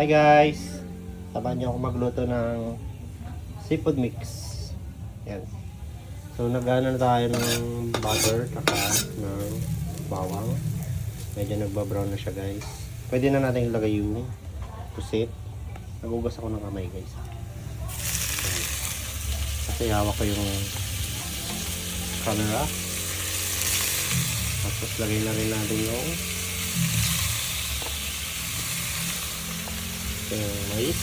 Hi guys! Taban niyo ako magluto ng seafood mix. Yan. So nag-ano na tayo ng butter taka ng bawang. Medyo nagbabrown na siya guys. Pwede na natin ilagay yung pusit. Nagugas ako ng kamay guys. Yan. Kasi hawak ko yung camera. Tapos lagay na rin natin yung mais.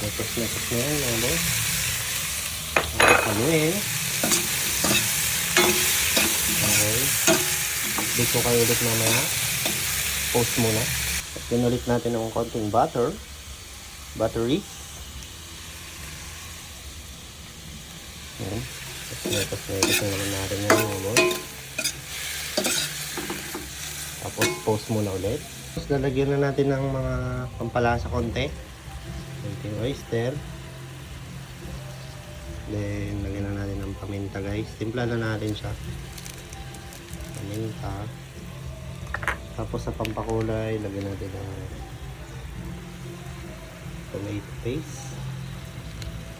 Netos na yan mga boss. Haluin. Okay. Big ko kayo ulit mamaya. Post muna. At pinulit natin ng konting butter. Buttery. Yan. Netos na rin natin yan mga boss. Tapos post muna ulit. Tapos lalagyan na natin ng mga pampalasa konti. Konting oyster. Then lagyan na natin ng paminta guys. Timpla na natin siya. Paminta. Tapos sa pampakulay, lagyan natin ng tomato paste.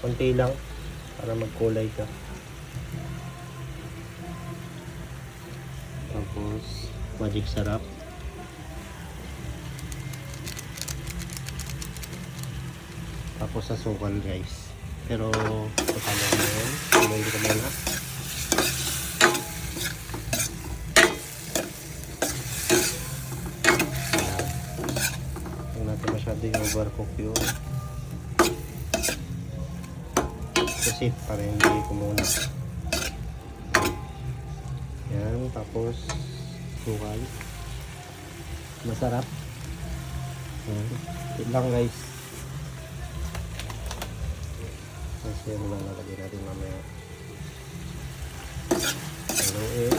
Konti lang para magkulay ka. Tapos magic sarap. Tapos sa sukal guys. Pero kasama ko yun. Tuloy ko muna. Huwag natin masyadong overcook yun. Pusit para hindi kumuna. Yan. Tapos sukal. Masarap. Yan. Ito lang guys. Kasi yung lalagay natin mamaya. Haluin.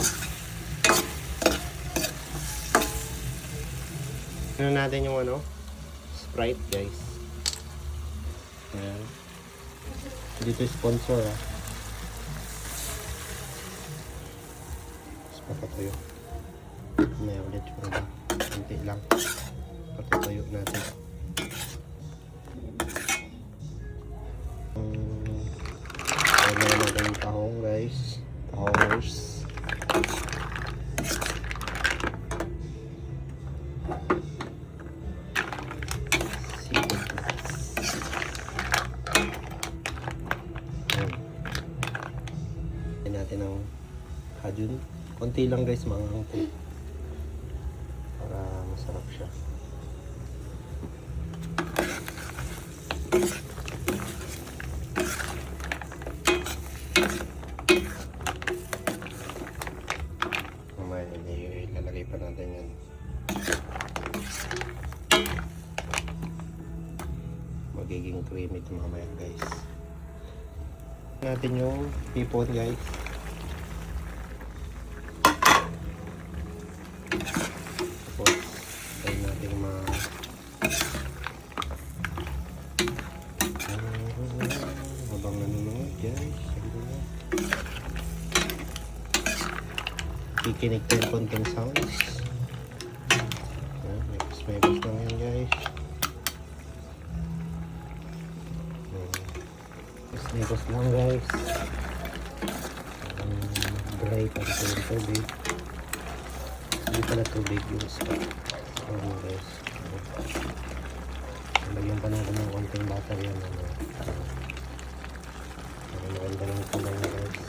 Ano natin yung Sprite guys. Ayan. Dito sponsor Tapos papatayo. May ulit yung iba. Kunti lang. Papatayo natin. Lagyan natin yung tahong guys. Tahongers. Seafood mix. Lagyan natin ng kajun. Konti lang guys, mga angko. Para masarap siya. Ilalagay pa natin yan. Magiging creamy ito mamaya guys. Natin yung pipon guys. Tapos tayo natin habang nanonood guys. Kikinig tayo konting sounds. May bus lang yan guys. Bus lang guys. Dry pa ito yung tubig. Hindi pala tubig yung spot. Guys. Lagyan pa natin ng konting butter yan. Maganda ng kulay na guys.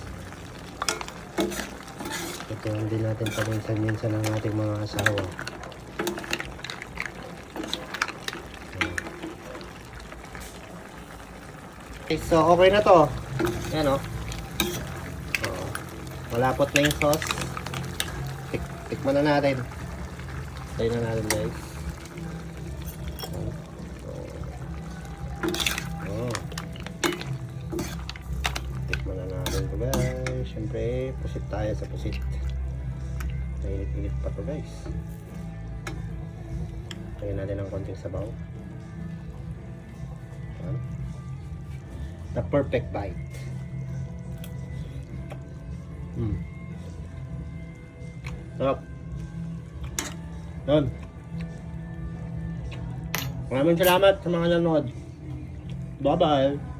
Ito hindi natin paminsan-minsan ang ating mga asawa. Okay, so okay na to. Yan malapot na yung sauce. Tikman na natin. Tayo na natin guys. Tikman na natin to guys. Siyempre pusit tayo sa pusit. Mainit-init pa to guys. Lagyan natin ng konting sabaw. The perfect bite. Sarap. Yun. Maraming salamat sa mga nanonood. Bye-bye.